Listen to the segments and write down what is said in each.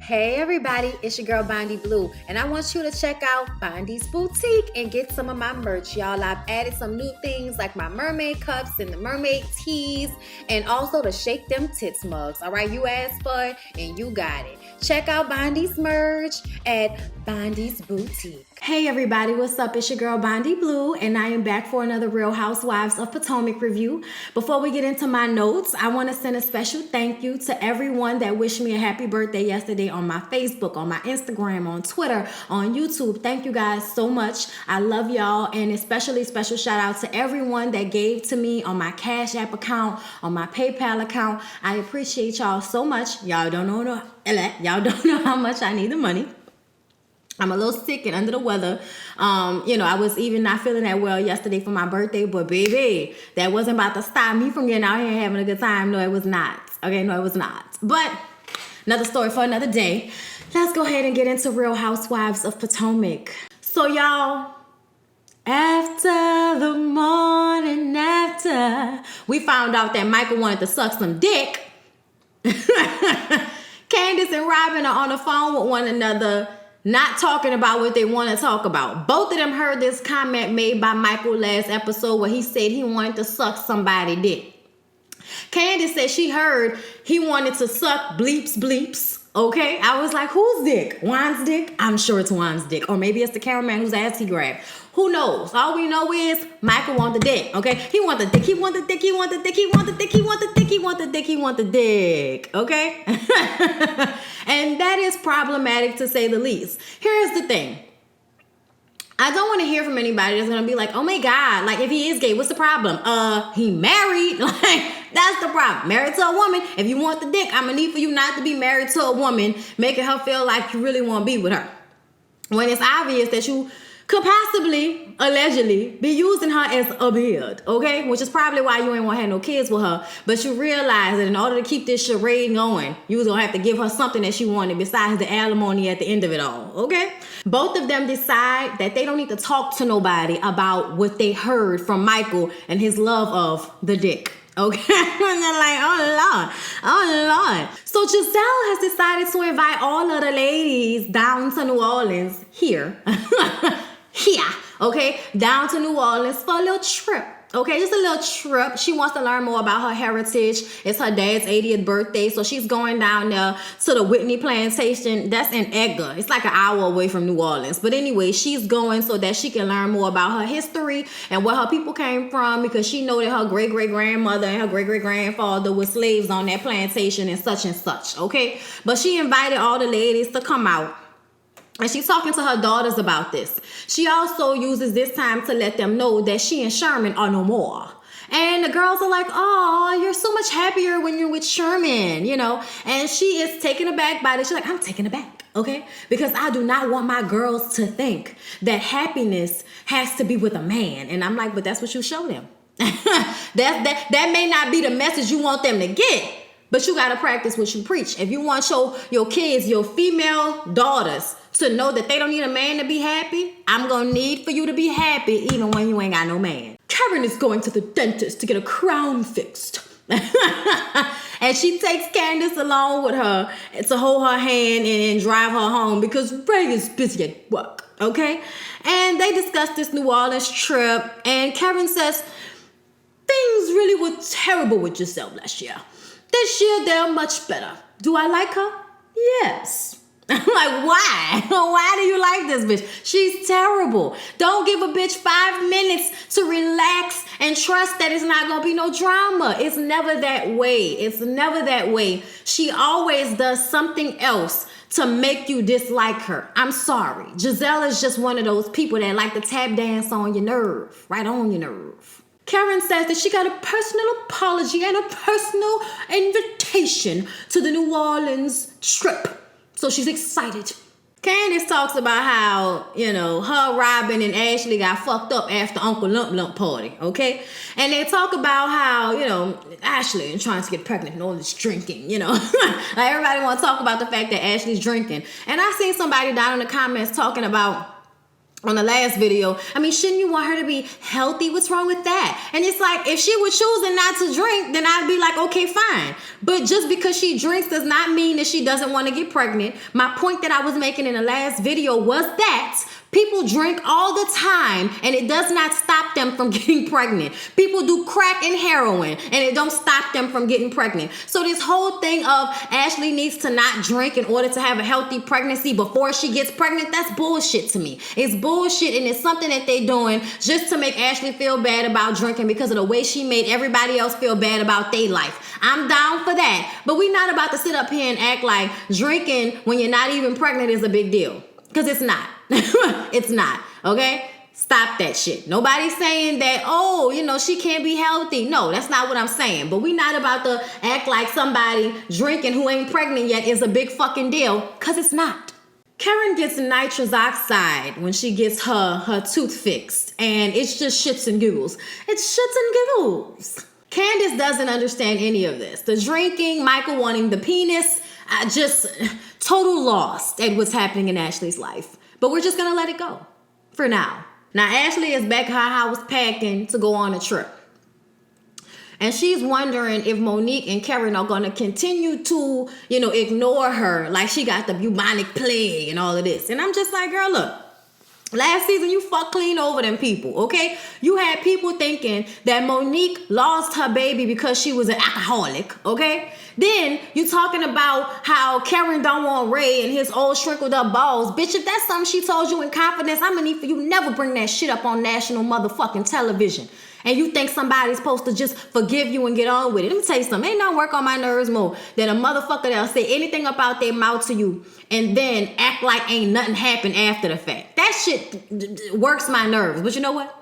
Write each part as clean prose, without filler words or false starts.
Hey everybody, it's your girl Bondy Blue, and I want you to check out Bondy's Boutique and get some of my merch, y'all. I've added some new things like my mermaid cups and the mermaid tees, and also the Shake Them Tits mugs. All right, you asked for it and you got it. Check out Bondy's merch at Bondy's Boutique. Hey everybody, what's up? It's your girl Bondy Blue, and I am back for another Real Housewives of Potomac review. Before we get into my notes, I want to send a special thank you to everyone that wished me a happy birthday yesterday on my Facebook, on my Instagram, on Twitter, on YouTube. Thank you guys so much. I love y'all, and especially special shout out to everyone that gave to me on my Cash App account, on my PayPal account. I appreciate y'all so much. Y'all don't know how much I need the money. I'm a little sick and under the weather. I was even not feeling that well yesterday for my birthday, but baby, that wasn't about to stop me from getting out here and having a good time. No, it was not. Okay, no, it was not. But another story for another day. Let's go ahead and get into Real Housewives of Potomac. So y'all, after the morning after, we found out that Michael wanted to suck some dick. Candace and Robin are on the phone with one another, not talking about what they want to talk about. Both of them heard this comment made by Michael last episode where he said he wanted to suck somebody's dick. Candace said she heard he wanted to suck bleeps. Okay, I was like, whose dick? Juan's dick? I'm sure it's Juan's dick. Or maybe it's the cameraman whose ass he grabbed. Who knows? All we know is Michael want the dick, okay? He want the dick, he want the dick, he want the dick, he want the dick, he want the dick, he want the dick, he want the dick, okay? And that is problematic to say the least. Here's the thing. I don't want to hear from anybody that's going to be like, oh my God, like if he is gay, what's the problem? He married. Like, that's the problem. Married to a woman. If you want the dick, I'm going to need for you not to be married to a woman, making her feel like you really want to be with her. When it's obvious that you could possibly, allegedly, be using her as a bed, okay? Which is probably why you ain't want to have no kids with her. But you realize that in order to keep this charade going, you was going to have to give her something that she wanted besides the alimony at the end of it all, okay? Both of them decide that they don't need to talk to nobody about what they heard from Michael and his love of the dick. Okay, and they're like, oh Lord. So Giselle has decided to invite all of the ladies down to New Orleans here, okay, down to New Orleans for a little trip. Okay, just a little trip. She wants to learn more about her heritage. It's her dad's 80th birthday, so she's going down there to the Whitney Plantation. That's in Edgar. It's like an hour away from New Orleans. But anyway, she's going so that she can learn more about her history and where her people came from, because she know that her great-great-grandmother and her great-great-grandfather were slaves on that plantation and such, okay? But she invited all the ladies to come out. And she's talking to her daughters about this. She also uses this time to let them know that she and Sherman are no more. And the girls are like, oh, you're so much happier when you're with Sherman, you know. And she is taken aback by this. She's like, I'm taken aback, okay? Because I do not want my girls to think that happiness has to be with a man. And I'm like, but that's what you show them. that may not be the message you want them to get, but you got to practice what you preach. If you want your kids, your female daughters, to know that they don't need a man to be happy, I'm going to need for you to be happy even when you ain't got no man. Karen is going to the dentist to get a crown fixed. And she takes Candace along with her to hold her hand and drive her home because Ray is busy at work, okay? And they discuss this New Orleans trip, and Karen says, things really were terrible with Giselle last year. This year, they're much better. Do I like her? Yes. I'm like, why? Why do you like this bitch? She's terrible. Don't give a bitch 5 minutes to relax and trust that it's not going to be no drama. It's never that way. It's never that way. She always does something else to make you dislike her. I'm sorry. Giselle is just one of those people that like to tap dance on your nerve, right on your nerve. Karen says that she got a personal apology and a personal invitation to the New Orleans trip. So she's excited. Candace talks about how, her, Robin, and Ashley got fucked up after Uncle Lump Lump party, okay? And they talk about how, Ashley is trying to get pregnant and all this drinking, like everybody want to talk about the fact that Ashley's drinking. And I seen somebody down in the comments talking about on the last video. I mean, shouldn't you want her to be healthy? What's wrong with that? And it's like, if she were choosing not to drink, then I'd be like, okay, fine. But just because she drinks does not mean that she doesn't want to get pregnant. My point that I was making in the last video was that people drink all the time and it does not stop them from getting pregnant. People do crack and heroin and it don't stop them from getting pregnant. So this whole thing of Ashley needs to not drink in order to have a healthy pregnancy before she gets pregnant, that's bullshit to me. It's bullshit, and it's something that they're doing just to make Ashley feel bad about drinking because of the way she made everybody else feel bad about their life. I'm down for that. But we're not about to sit up here and act like drinking when you're not even pregnant is a big deal. Because it's not. It's not. Okay? Stop that shit. Nobody's saying that, oh, you know, she can't be healthy. No, that's not what I'm saying. But we're not about to act like somebody drinking who ain't pregnant yet is a big fucking deal. Because it's not. Karen gets nitrous oxide when she gets her tooth fixed. And it's just shits and giggles. It's shits and giggles. Candace doesn't understand any of this. The drinking, Michael wanting the penis, just total lost at what's happening in Ashley's life. But we're just going to let it go for now. Now, Ashley is back at her house packing to go on a trip. And she's wondering if Monique and Karen are going to continue to, you know, ignore her like she got the bubonic plague and all of this. And I'm just like, girl, look. Last season, you fucked clean over them people, okay? You had people thinking that Monique lost her baby because she was an alcoholic, okay? Then you talking about how Karen don't want Ray and his old shrinkled up balls. Bitch, if that's something she told you in confidence, I'm gonna need for you never bring that shit up on national motherfucking television. And you think somebody's supposed to just forgive you and get on with it. Let me tell you something. Ain't no work on my nerves more than a motherfucker that'll say anything about their mouth to you and then act like ain't nothing happened after the fact. That shit works my nerves. But you know what?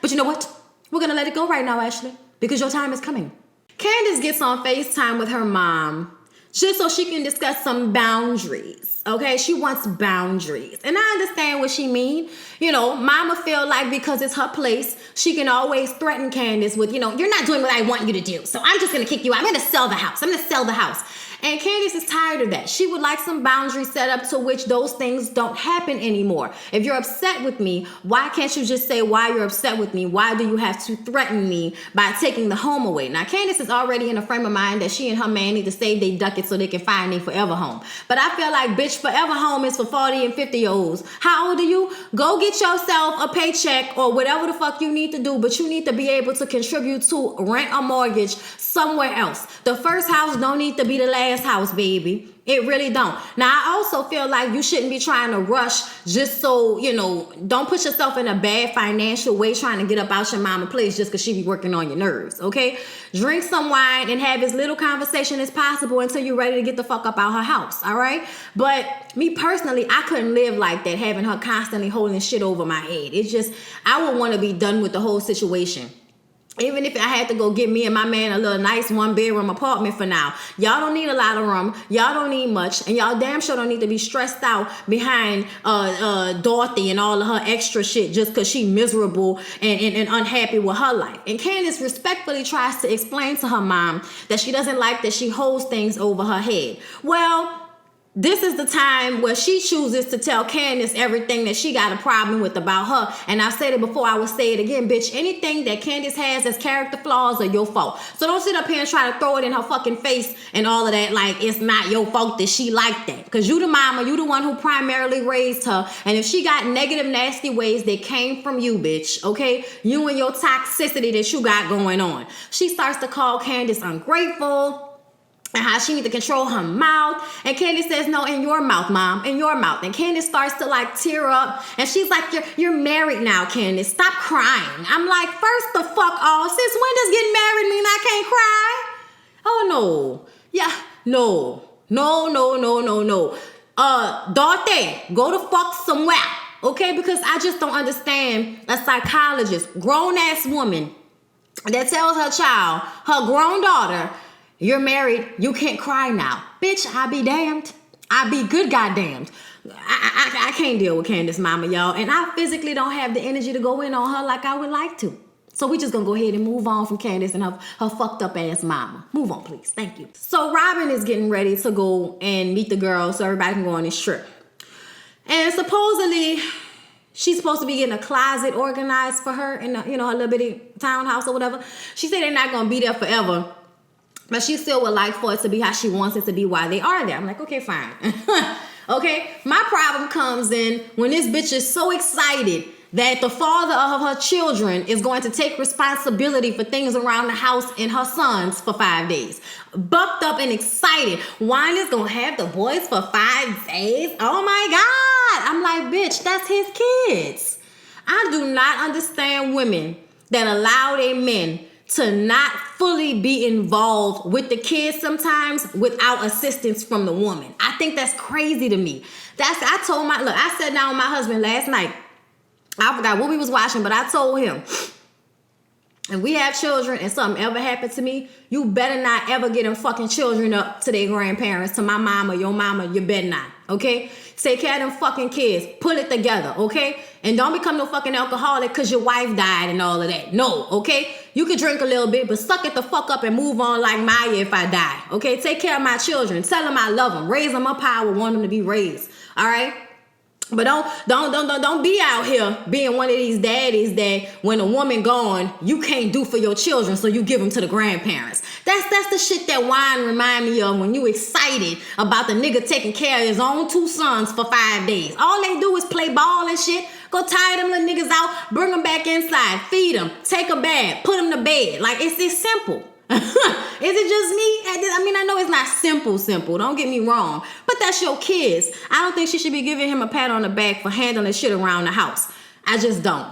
But you know what? We're going to let it go right now, Ashley, because your time is coming. Candace gets on FaceTime with her mom just so she can discuss some boundaries. Okay, she wants boundaries. And I understand what she mean. You know, mama feel like because it's her place, she can always threaten Candace with, you know, you're not doing what I want you to do. So I'm just going to kick you out. I'm going to sell the house. I'm going to sell the house. And Candace is tired of that. She would like some boundaries set up to which those things don't happen anymore. If you're upset with me, why can't you just say why you're upset with me? Why do you have to threaten me by taking the home away? Now, Candace is already in a frame of mind that she and her man need to save their ducats so they can find their forever home. But I feel like, bitch, forever home is for 40 and 50-year-olds. How old are you? Go get yourself a paycheck or whatever the fuck you need to do, but you need to be able to contribute to rent or mortgage somewhere else. The first house don't need to be the last house, baby. It really don't. Now, I also feel like you shouldn't be trying to rush just so, you know, don't put yourself in a bad financial way trying to get up out your mama place just because she be working on your nerves, okay? Drink some wine and have as little conversation as possible until you're ready to get the fuck up out her house, all right? But me personally, I couldn't live like that, having her constantly holding shit over my head. It's just, I would want to be done with the whole situation. Even if I had to go get me and my man a little nice one-bedroom apartment for now. Y'all don't need a lot of room. Y'all don't need much. And y'all damn sure don't need to be stressed out behind Dorothy and all of her extra shit just because she miserable and unhappy with her life. And Candace respectfully tries to explain to her mom that she doesn't like that she holds things over her head. Well, this is the time where she chooses to tell Candace everything that she got a problem with about her. And I've said it before, I will say it again, bitch. Anything that Candace has as character flaws are your fault. So don't sit up here and try to throw it in her fucking face and all of that like it's not your fault that she like that. Because you the mama, you the one who primarily raised her. And if she got negative, nasty ways that came from you, bitch, okay? You and your toxicity that you got going on. She starts to call Candace ungrateful. And how she need to control her mouth. And Candace says, no, in your mouth, mom, in your mouth. And Candace starts to like tear up. And she's like, you're married now, Candace. Stop crying. I'm like, first the fuck off. Since when does getting married mean I can't cry? Oh, no. Yeah, no. Dorothy, go to fuck somewhere. Okay, because I just don't understand a psychologist, grown-ass woman that tells her child, her grown daughter, you're married, you can't cry now. Bitch, I be damned. I be good goddamned. I can't deal with Candace mama, y'all. And I physically don't have the energy to go in on her like I would like to. So we just gonna go ahead and move on from Candace and her fucked up ass mama. Move on, please. Thank you. So Robin is getting ready to go and meet the girls so everybody can go on this trip. And supposedly She's supposed to be getting a closet organized for her in her little bitty townhouse or whatever. She said they're not gonna be there forever, but she still would like for it to be how she wants it to be while they are there. I'm like, okay, fine. Okay, my problem comes in when this bitch is so excited that the father of her children is going to take responsibility for things around the house and her sons for 5 days. Bucked up and excited. Wine is going to have the boys for 5 days? Oh my God. I'm like, bitch, that's his kids. I do not understand women that allow their men to not fully be involved with the kids sometimes without assistance from the woman. I think that's crazy to me. I sat down with my husband last night. I forgot what we was watching, but I told him, if we have children and something ever happened to me, you better not ever get them fucking children up to their grandparents, to my mama, your mama, you better not, okay? Take care of them fucking kids. Pull it together, okay? And don't become no fucking alcoholic because your wife died and all of that. No, okay? You can drink a little bit, but suck it the fuck up and move on like Maya if I die, okay? Take care of my children. Tell them I love them. Raise them up how I would want them to be raised, all right? But don't be out here being one of these daddies that when a woman gone, you can't do for your children, so you give them to the grandparents. That's the shit that wine remind me of when you excited about the nigga taking care of his own 2 sons for 5 days. All they do is play ball and shit. Go tie them little niggas out, bring them back inside, feed them, take a bath, put them to bed. Like, it's simple. Is it just me? I mean, I know it's not simple. Don't get me wrong. But that's your kids. I don't think she should be giving him a pat on the back for handling shit around the house. I just don't.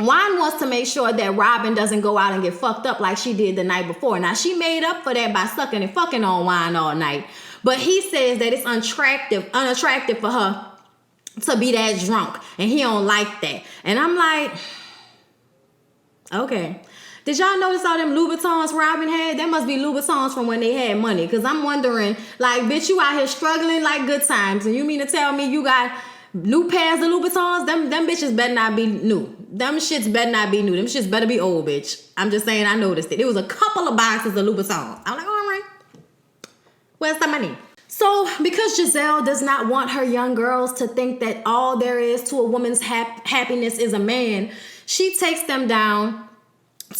Wine wants to make sure that Robin doesn't go out and get fucked up like she did the night before. Now, she made up for that by sucking and fucking on Wine all night. But he says that it's unattractive for her to be that drunk. And he don't like that. And I'm like, okay. Did y'all notice all them Louboutins Robin had? That must be Louboutins from when they had money. Because I'm wondering, like, bitch, you out here struggling like good times. And you mean to tell me you got new pairs of Louboutins? Them bitches better not be new. Them shits better not be new. Them shits better be old, bitch. I'm just saying, I noticed it. It was a couple of boxes of Louboutins. I'm like, all right. Where's the money? So, because Giselle does not want her young girls to think that all there is to a woman's happiness is a man, she takes them down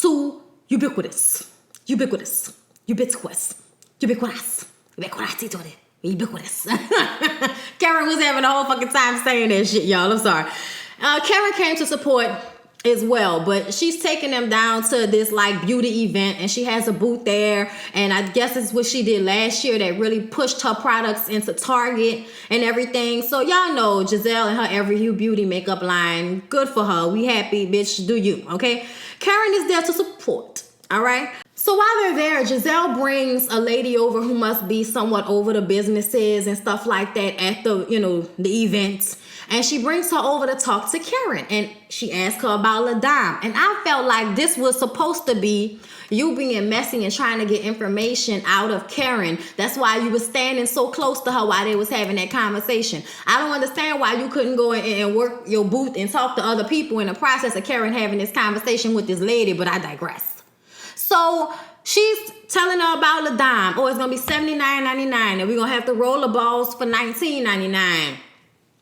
to ubiquitous. Karen was having a whole fucking time saying that shit, y'all. I'm sorry. Karen came to support as well, but she's taking them down to this like beauty event, and she has a booth there, and I guess it's what she did last year that really pushed her products into Target and everything. So y'all know Giselle and her Every Hue Beauty makeup line. Good for her. We happy, bitch. Do you, okay? Karen is there to support, all right? So while they're there, Giselle brings a lady over who must be somewhat over the businesses and stuff like that at the, the events. And she brings her over to talk to Karen. And she asks her about LaDame. And I felt like this was supposed to be you being messy and trying to get information out of Karen. That's why you were standing so close to her while they was having that conversation. I don't understand why you couldn't go and work your booth and talk to other people in the process of Karen having this conversation with this lady, but I digress. So she's telling her about LaDame. Oh, it's going to be $79.99 and we're going to have the roller balls for $19.99.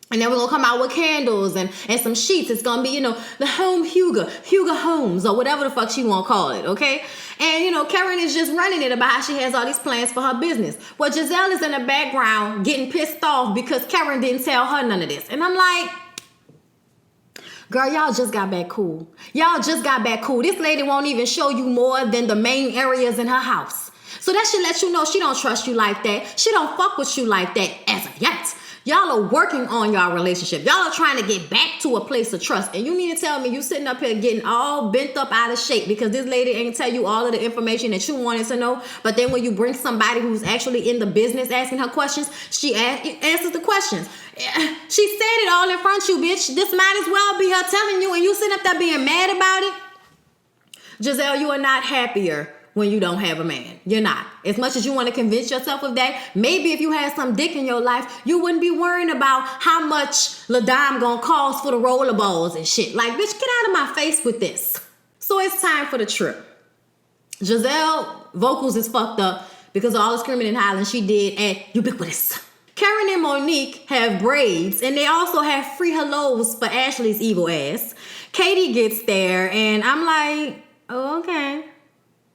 And then we're going to come out with candles and some sheets. It's going to be, the home Huga Homes or whatever the fuck she want to call it, okay? And, Karen is just running it about how she has all these plans for her business. Well, Giselle is in the background getting pissed off because Karen didn't tell her none of this. And I'm like, girl, y'all just got back cool. This lady won't even show you more than the main areas in her house. So that should let you know she don't trust you like that. She don't fuck with you like that as of yet. Y'all are working on y'all relationship. Y'all are trying to get back to a place of trust. And you need to tell me you sitting up here getting all bent up out of shape because this lady ain't tell you all of the information that you wanted to know. But then when you bring somebody who's actually in the business asking her questions, she answers the questions. She said it all in front of you, bitch. This might as well be her telling you and you sitting up there being mad about it. Giselle, you are not happier when you don't have a man. You're not. As much as you want to convince yourself of that, maybe if you had some dick in your life, you wouldn't be worrying about how much LaDame gonna cost for the rollerballs and shit. Like, bitch, get out of my face with this. So it's time for the trip. Giselle vocals is fucked up because of all the screaming and hollering she did at Ubiquitous. Karen and Monique have braids, and they also have free hellos for Ashley's evil ass. Katie gets there, and I'm like, oh, okay.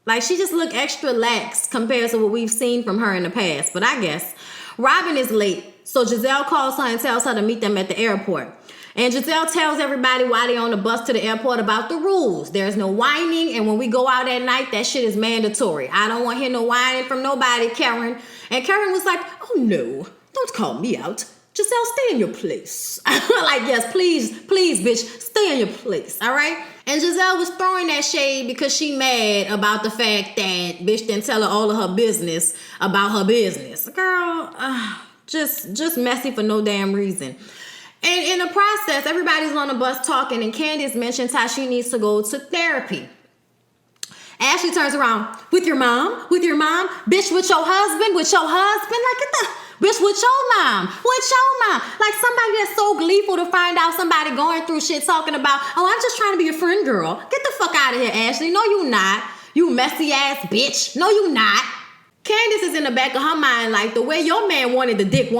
Like, she just looked extra lax compared to what we've seen from her in the past. But I guess Robin is late, so Giselle calls her and tells her to meet them at the airport. And Giselle tells everybody while they're on the bus to the airport about the rules. There's no whining, and when we go out at night, that shit is mandatory. I don't want to hear no whining from nobody, Karen. And Karen was like, oh no, don't call me out. Giselle, stay in your place. Like, yes, please, bitch, stay in your place, all right? And Giselle was throwing that shade because she mad about the fact that bitch didn't tell her all of her business about her business. Girl, just messy for no damn reason. And in the process, everybody's on the bus talking, and Candace mentions how she needs to go to therapy. Ashley turns around, with your mom? Bitch, with your husband? Like, get the... Bitch, with your mom. Like, somebody that's so gleeful to find out somebody going through shit talking about, oh, I'm just trying to be a friend, girl. Get the fuck out of here, Ashley. No, you not. You messy ass bitch. No, you not. Candace is in the back of her mind like, the way your man wanted the dick,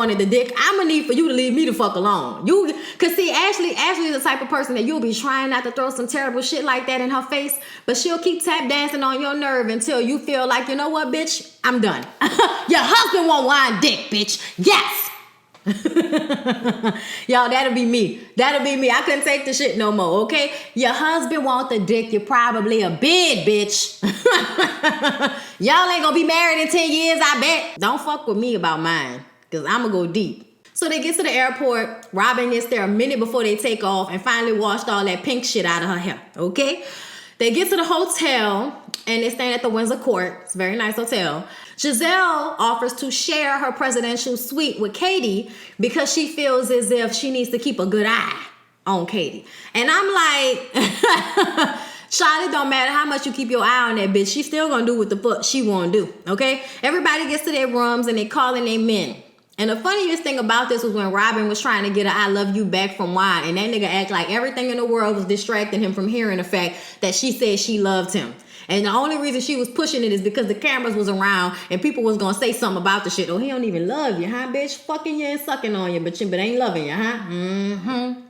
I'm gonna need for you to leave me the fuck alone. Cause see, Ashley is the type of person that you'll be trying not to throw some terrible shit like that in her face, but she'll keep tap dancing on your nerve until you feel like, you know what, bitch, I'm done. Your husband won't whine dick, bitch. Yes. Y'all, that'll be me. I couldn't take the shit no more, okay? Your husband want the dick, you're probably a bid, bitch. Y'all ain't gonna be married in 10 years, I bet. Don't fuck with me about mine, because I'm gonna go deep. So they get to the airport. Robin gets there a minute before they take off and finally washed all that pink shit out of her hair, okay? They get to the hotel and they're staying at the Windsor Court. It's a very nice hotel. Giselle offers to share her presidential suite with Katie because she feels as if she needs to keep a good eye on Katie. And I'm like, Charlotte, it don't matter how much you keep your eye on that bitch. She's still gonna do what the fuck she wanna do, okay? Everybody gets to their rooms and they calling their men. And the funniest thing about this was when Robin was trying to get an I love you back from Juan, and that nigga act like everything in the world was distracting him from hearing the fact that she said she loved him. And the only reason she was pushing it is because the cameras was around and people was gonna say something about the shit. Oh, he don't even love you, huh, bitch? Fucking you and sucking on you, but ain't loving you, huh? Mm-hmm.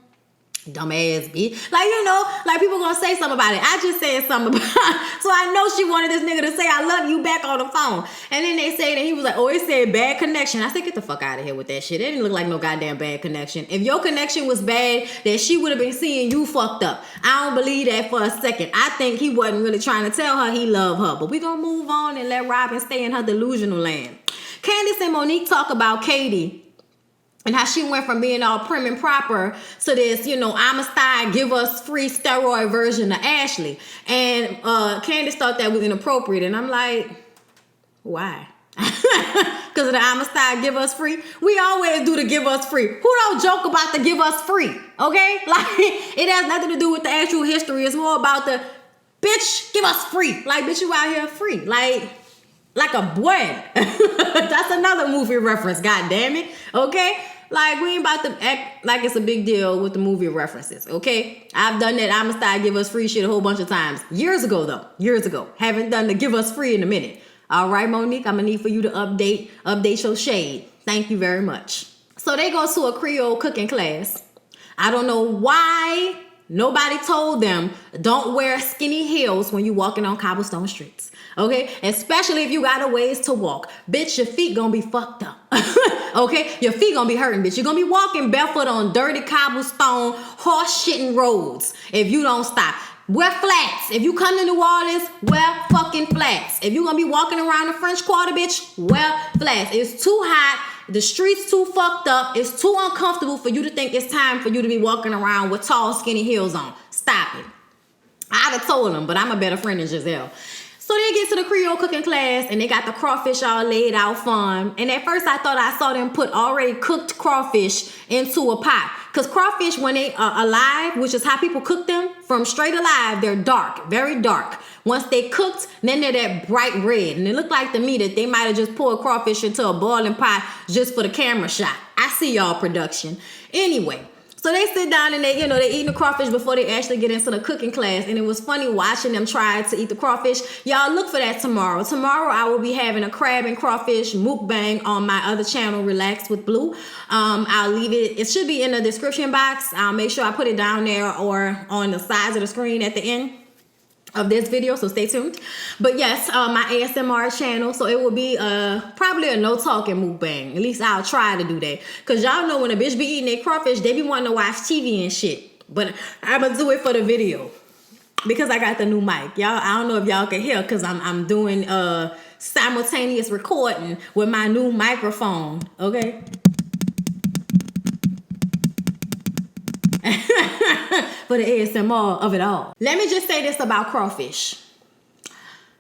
Dumbass bitch. Like, you know, like people gonna say something about it. I just said something about it. So I know she wanted this nigga to say I love you back on the phone. And then they say that he was like, oh, it said bad connection. I said, get the fuck out of here with that shit. It didn't look like no goddamn bad connection. If your connection was bad, then she would have been seeing you fucked up. I don't believe that for a second. I think he wasn't really trying to tell her he loved her. But we gonna move on and let Robin stay in her delusional land. Candace and Monique talk about Katie and how she went from being all prim and proper to this, you know, Amistad, give us free steroid version of Ashley. And Candace thought that was inappropriate. And I'm like, why? Because of the Amistad, give us free? We always do the give us free. Who don't joke about the give us free? Okay? Like, it has nothing to do with the actual history. It's more about the, bitch, give us free. Like, bitch, you out here free. Like a boy. That's another movie reference, god damn it. Okay? Like, we ain't about to act like it's a big deal with the movie references, okay? I've done that Amistad give us free shit a whole bunch of times. Years ago, though. Years ago. Haven't done the give us free in a minute. All right, Monique, I'm gonna need for you to update your shade. Thank you very much. So they go to a Creole cooking class. I don't know why nobody told them don't wear skinny heels when you're walking on cobblestone streets. Okay? Especially if you got a ways to walk. Bitch, your feet gonna be fucked up. Okay? Your feet gonna be hurting, bitch. You're gonna be walking barefoot on dirty cobblestone, horse-shitting roads if you don't stop. Wear flats. If you come to New Orleans, wear fucking flats. If you're gonna be walking around the French Quarter, bitch, wear flats. It's too hot. The street's too fucked up. It's too uncomfortable for you to think it's time for you to be walking around with tall, skinny heels on. Stop it. I'd have told them, but I'm a better friend than Giselle. So they get to the Creole cooking class and they got the crawfish all laid out fun. And at first I thought I saw them put already cooked crawfish into a pot. Because crawfish, when they are alive, which is how people cook them, from straight alive, they're dark, very dark. Once they cooked, then they're that bright red. And it looked like to me that they might have just poured crawfish into a boiling pot just for the camera shot. I see y'all production. Anyway, So they sit down and they eating the crawfish before they actually get into the cooking class. And it was funny watching them try to eat the crawfish. Y'all look for that tomorrow. Tomorrow I will be having a crab and crawfish mukbang on my other channel, Relax with Blue. I'll leave it. It should be in the description box. I'll make sure I put it down there or on the sides of the screen at the end of this video, so stay tuned. But yes, my ASMR channel, so it will be probably a no talking mukbang. At least I'll try to do that, because y'all know when a bitch be eating their crawfish, they be wanting to watch TV and shit. But I'm gonna do it for the video because I got the new mic. Y'all, I don't know if y'all can hear because I'm doing simultaneous recording with my new microphone. Okay. For the ASMR of it all. Let me just say this about crawfish.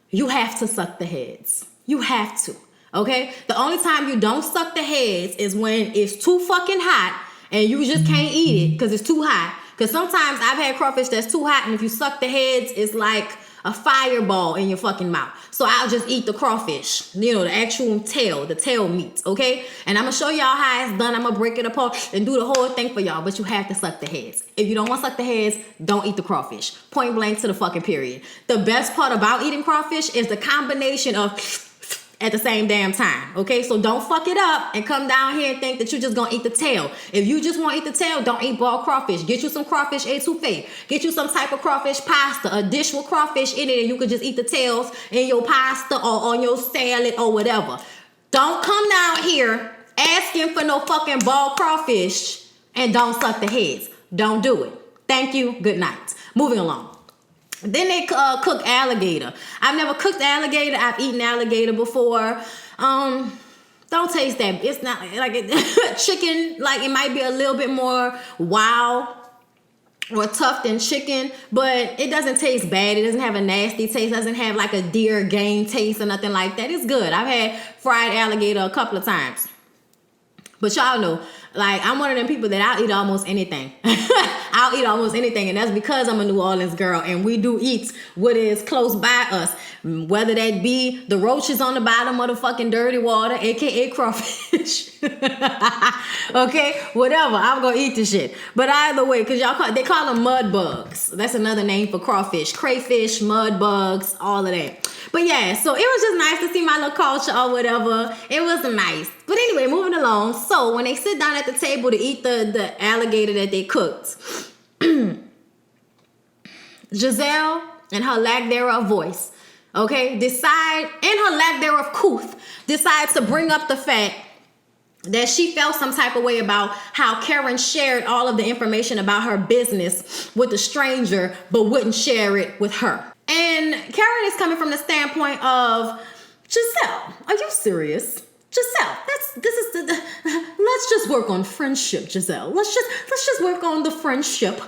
You have to suck the heads. You have to, okay? The only time you don't suck the heads is when it's too fucking hot and you just can't eat it because it's too hot. Because sometimes I've had crawfish that's too hot, and if you suck the heads, it's like a fireball in your fucking mouth. So I'll just eat the crawfish, the actual tail, the tail meat, okay? And I'm gonna show y'all how it's done. I'm gonna break it apart and do the whole thing for y'all, but you have to suck the heads. If you don't want to suck the heads, don't eat the crawfish. Point blank to the fucking period. The best part about eating crawfish is the combination of at the same damn time, okay? So don't fuck it up and come down here and think that you're just gonna eat the tail. If you just want to eat the tail, don't eat boiled crawfish. Get you some crawfish etouffee. Get you some type of crawfish pasta, a dish with crawfish in it, and you could just eat the tails in your pasta or on your salad or whatever. Don't come down here asking for no fucking boiled crawfish and don't suck the heads. Don't do it. Thank you. Good night. Moving along. Then they cook alligator. I've never cooked alligator. I've eaten alligator before. Don't taste that. It's not like chicken. Like, it might be a little bit more wild or tough than chicken, but it doesn't taste bad. It doesn't have a nasty taste. It doesn't have like a deer game taste or nothing like that. It's good. I've had fried alligator a couple of times. But y'all know, like, I'm one of them people that I'll eat almost anything. I'll eat almost anything, and that's because I'm a New Orleans girl, and we do eat what is close by us, whether that be the roaches on the bottom of the fucking dirty water, aka crawfish. Okay, whatever, I'm gonna eat this shit. But either way, because they call them mud bugs. That's another name for crawfish. Crayfish, mud bugs, all of that. But yeah, so it was just nice to see my little culture or whatever. It was nice. But anyway, moving along. So when they sit down at the table to eat the alligator that they cooked, Giselle, and her lack thereof voice, okay, in her lack thereof couth, decides to bring up the fact that she felt some type of way about how Karen shared all of the information about her business with a stranger, but wouldn't share it with her. And Karen is coming from the standpoint of, Giselle, are you serious? Giselle, let's just work on friendship, Giselle. Let's just work on the friendship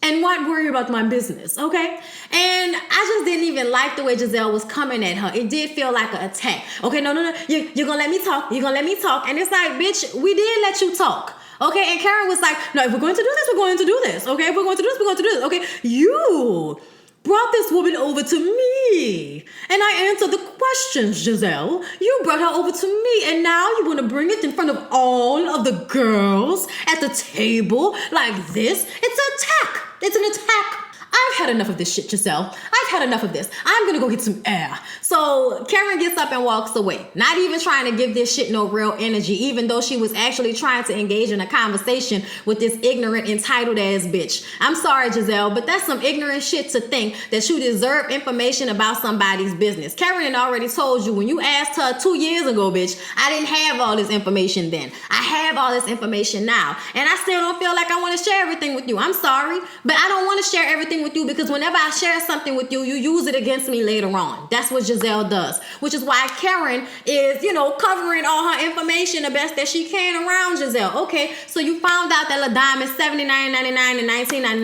and not worry about my business, okay? And I just didn't even like the way Giselle was coming at her. It did feel like an attack. Okay, no, you're gonna let me talk. You're gonna let me talk. And it's like, bitch, we did let you talk. Okay, and Karen was like, no, if we're going to do this, we're going to do this. Okay, if we're going to do this, we're going to do this. Okay, you brought this woman over to me, and I answered the questions, Giselle. You brought her over to me, and now you want to bring it in front of all of the girls at the table like this? It's an attack. It's an attack. I've had enough of this shit, Giselle. I've had enough of this. I'm gonna go get some air. So Karen gets up and walks away, not even trying to give this shit no real energy, even though she was actually trying to engage in a conversation with this ignorant, entitled ass bitch. I'm sorry, Giselle, but that's some ignorant shit to think that you deserve information about somebody's business. Karen had already told you when you asked her 2 years ago, bitch, I didn't have all this information then. I have all this information now, and I still don't feel like I want to share everything with you. I'm sorry, but I don't want to share everything with you, because whenever I share something with you, you use it against me later on. That's what Giselle does, which is why Karen is, covering all her information the best that she can around Giselle. Okay, so you found out that La Dime is $79.99 and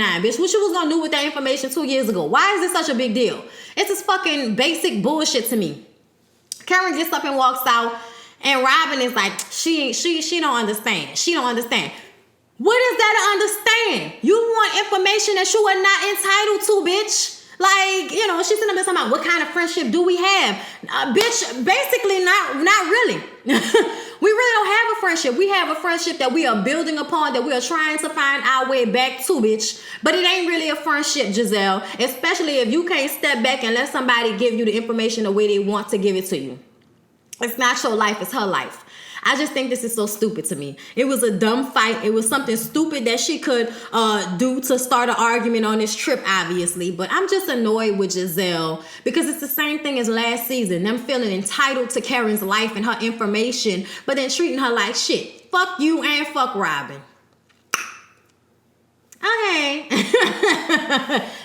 $19.99, bitch. What you was gonna do with that information 2 years ago? Why is this such a big deal? It's just fucking basic bullshit to me. Karen gets up and walks out, and Robin is like, she don't understand. She don't understand. What is that to understand? You want information that you are not entitled to, bitch. Like, she's sitting there talking about what kind of friendship do we have? Bitch, basically not really. We really don't have a friendship. We have a friendship that we are building upon, that we are trying to find our way back to, bitch. But it ain't really a friendship, Giselle. Especially if you can't step back and let somebody give you the information the way they want to give it to you. It's not your life, it's her life. I just think this is so stupid to me. It was a dumb fight. It was something stupid that she could do to start an argument on this trip, obviously. But I'm just annoyed with Giselle because it's the same thing as last season. Them feeling entitled to Karen's life and her information, but then treating her like shit. Fuck you and fuck Robin. Okay.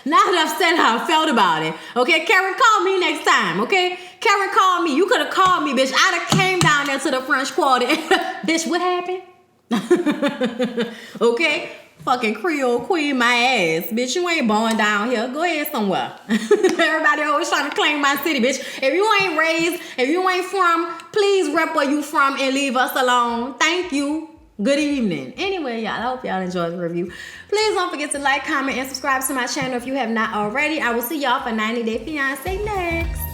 Now that I've said how I felt about it. Okay, Karen, call me next time, okay? Karen, call me. You could have called me, bitch. I'd have came down there to the French Quarter. Bitch, what happened? Okay? Fucking Creole queen my ass. Bitch, you ain't born down here. Go ahead somewhere. Everybody always trying to claim my city, bitch. If you ain't raised, if you ain't from, please rep where you from and leave us alone. Thank you. Good evening. Anyway, y'all, I hope y'all enjoyed the review. Please don't forget to like, comment, and subscribe to my channel if you have not already. I will see y'all for 90 Day Fiancé next.